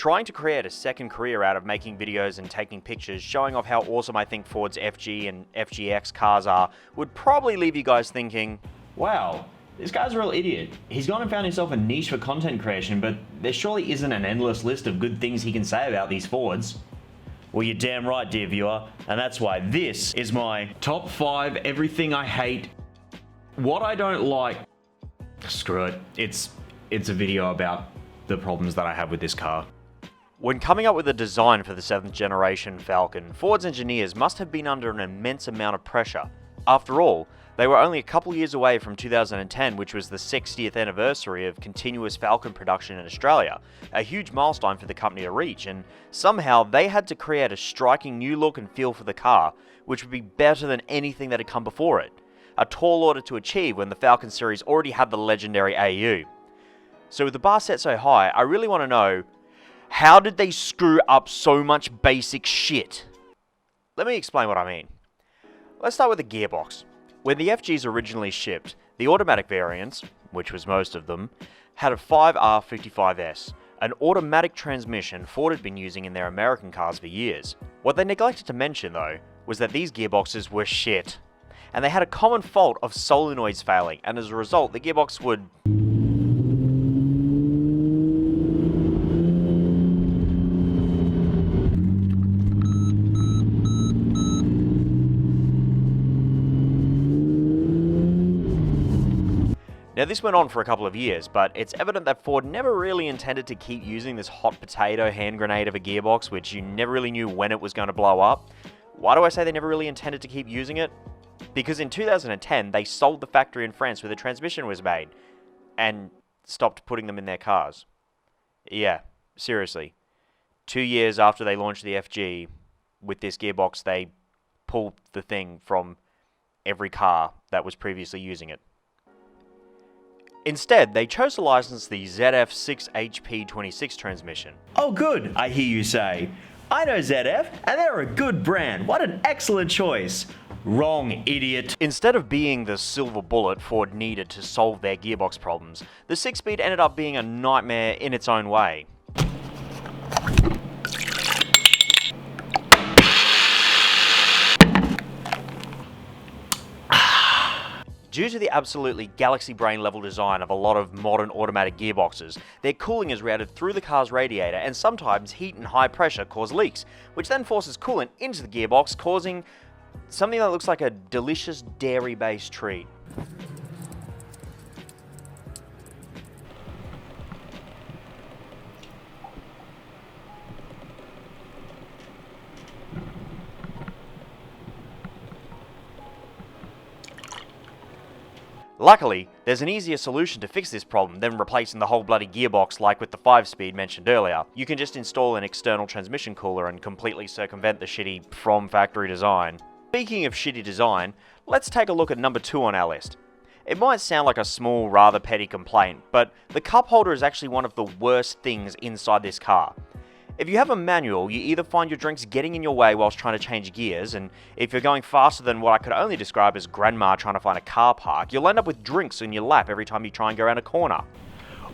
Trying to create a second career out of making videos and taking pictures showing off how awesome I think Ford's FG and FGX cars are would probably leave you guys thinking, wow, this guy's a real idiot. He's gone and found himself a niche for content creation, but there surely isn't an endless list of good things he can say about these Fords. Well, you're damn right, dear viewer, and that's why this is my top 5 everything I hate, what I don't like. Screw it. It's a video about the problems that I have with this car. when coming up with a design for the 7th generation Falcon, Ford's engineers must have been under an immense amount of pressure. After all, they were only a couple years away from 2010, which was the 60th anniversary of continuous Falcon production in Australia, a huge milestone for the company to reach, and somehow they had to create a striking new look and feel for the car, which would be better than anything that had come before it. A tall order to achieve when the Falcon series already had the legendary AU. So with the bar set so high, I really want to know, how did they screw up so much basic shit? Let me explain what I mean. Let's start with the gearbox. When the FGs originally shipped, the automatic variants, which was most of them, had a 5R55S, an automatic transmission Ford had been using in their American cars for years. What they neglected to mention though, was that these gearboxes were shit. And they had a common fault of solenoids failing, and as a result, the gearbox would... Now this went on for a couple of years, but it's evident that Ford never really intended to keep using this hot potato hand grenade of a gearbox, which you never really knew when it was going to blow up. Why do I say they never really intended to keep using it? Because in 2010, they sold the factory in France where the transmission was made, and stopped putting them in their cars. Yeah, seriously. 2 years after they launched the FG, with this gearbox, they pulled the thing from every car that was previously using it. Instead, they chose to license the ZF6HP26 transmission. Oh good, I hear you say. I know ZF, and they're a good brand. What an excellent choice. Wrong, idiot. Instead of being the silver bullet Ford needed to solve their gearbox problems, the 6-speed ended up being a nightmare in its own way. Due to the absolutely galaxy brain level design of a lot of modern automatic gearboxes, their cooling is routed through the car's radiator, and sometimes heat and high pressure cause leaks, which then forces coolant into the gearbox, causing something that looks like a delicious dairy-based treat. Luckily, there's an easier solution to fix this problem than replacing the whole bloody gearbox like with the 5-speed mentioned earlier. You can just install an external transmission cooler and completely circumvent the shitty from-factory design. Speaking of shitty design, let's take a look at number 2 on our list. It might sound like a small, rather petty complaint, but the cup holder is actually one of the worst things inside this car. If you have a manual, you either find your drinks getting in your way whilst trying to change gears, and if you're going faster than what I could only describe as grandma trying to find a car park, you'll end up with drinks in your lap every time you try and go around a corner.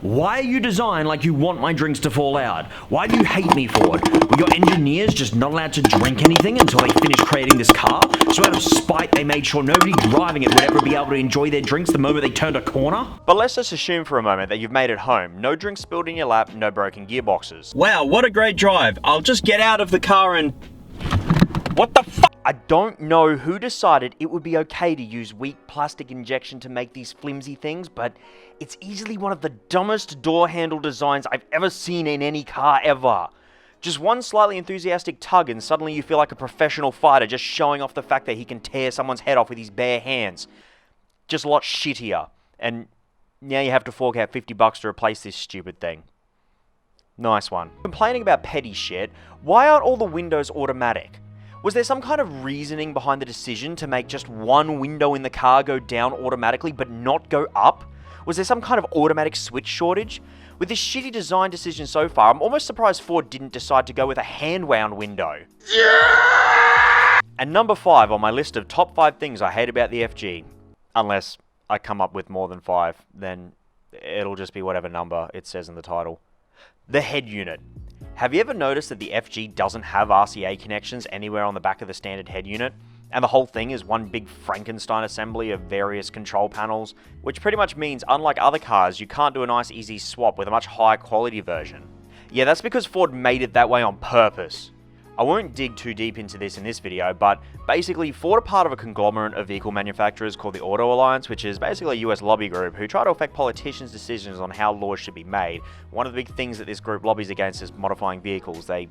Why are you designed like you want my drinks to fall out? Why do you hate me, Ford? Were your engineers just not allowed to drink anything until they finished creating this car? So out of spite, they made sure nobody driving it would ever be able to enjoy their drinks the moment they turned a corner? But let's just assume for a moment that you've made it home. No drinks spilled in your lap, no broken gearboxes. Wow, what a great drive. I'll just get out of the car and... What the fuck? I don't know who decided it would be okay to use weak plastic injection to make these flimsy things, but it's easily one of the dumbest door handle designs I've ever seen in any car ever. Just one slightly enthusiastic tug and suddenly you feel like a professional fighter just showing off the fact that he can tear someone's head off with his bare hands. Just a lot shittier. And now you have to fork out $50 to replace this stupid thing. Nice one. Complaining about petty shit, why aren't all the windows automatic? Was there some kind of reasoning behind the decision to make just one window in the car go down automatically but not go up? Was there some kind of automatic switch shortage? With this shitty design decision so far, I'm almost surprised Ford didn't decide to go with a hand-wound window. Yeah! And number 5 on my list of top 5 things I hate about the FG. Unless I come up with more than 5, then it'll just be whatever number it says in the title. The head unit. Have you ever noticed that the FG doesn't have RCA connections anywhere on the back of the standard head unit? And the whole thing is one big Frankenstein assembly of various control panels, which pretty much means, unlike other cars, you can't do a nice easy swap with a much higher quality version. Yeah, that's because Ford made it that way on purpose. I won't dig too deep into this in this video, but basically Ford are part of a conglomerate of vehicle manufacturers called the Auto Alliance, which is basically a US lobby group who try to affect politicians' decisions on how laws should be made. One of the big things that this group lobbies against is modifying vehicles. They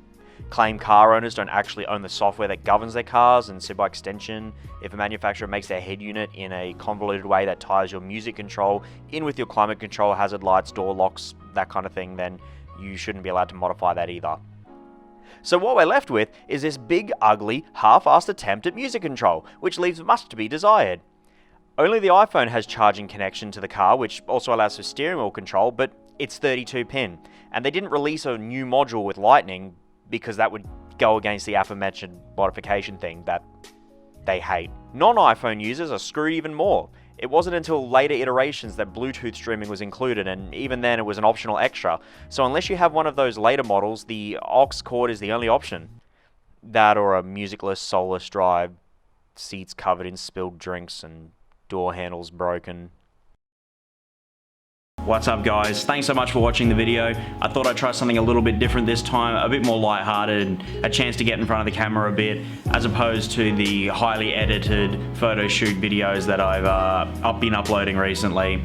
claim car owners don't actually own the software that governs their cars, and so by extension, if a manufacturer makes their head unit in a convoluted way that ties your music control in with your climate control, hazard lights, door locks, that kind of thing, then you shouldn't be allowed to modify that either. So what we're left with is this big, ugly, half-assed attempt at music control, which leaves much to be desired. Only the iPhone has charging connection to the car, which also allows for steering wheel control, but it's 32-pin, and they didn't release a new module with Lightning because that would go against the aforementioned modification thing that they hate. Non-iPhone users are screwed even more. It wasn't until later iterations that Bluetooth streaming was included, and even then it was an optional extra. So unless you have one of those later models, the aux cord is the only option. That or a musicless, soulless drive, seats covered in spilled drinks and door handles broken. What's up guys, thanks so much for watching the video. I thought I'd try something a little bit different this time, a bit more lighthearted, a chance to get in front of the camera a bit, as opposed to the highly edited photo shoot videos that I've been uploading recently.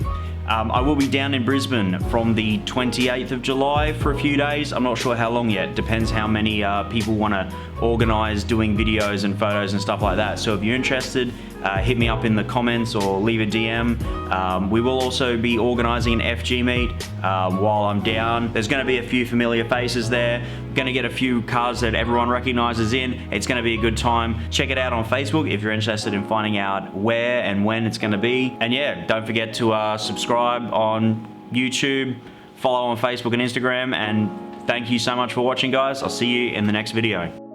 I will be down in Brisbane from the 28th of July for a few days. I'm not sure how long yet, depends how many people want to organise doing videos and photos and stuff like that. So if you're interested, hit me up in the comments or leave a DM. We will also be organising an FG meet while I'm down. There's going to be a few familiar faces there. Going to get a few cars that everyone recognises in. It's going to be a good time. Check it out on Facebook if you're interested in finding out where and when it's going to be. And yeah, don't forget to subscribe on YouTube, follow on Facebook and Instagram, and thank you so much for watching guys. I'll see you in the next video.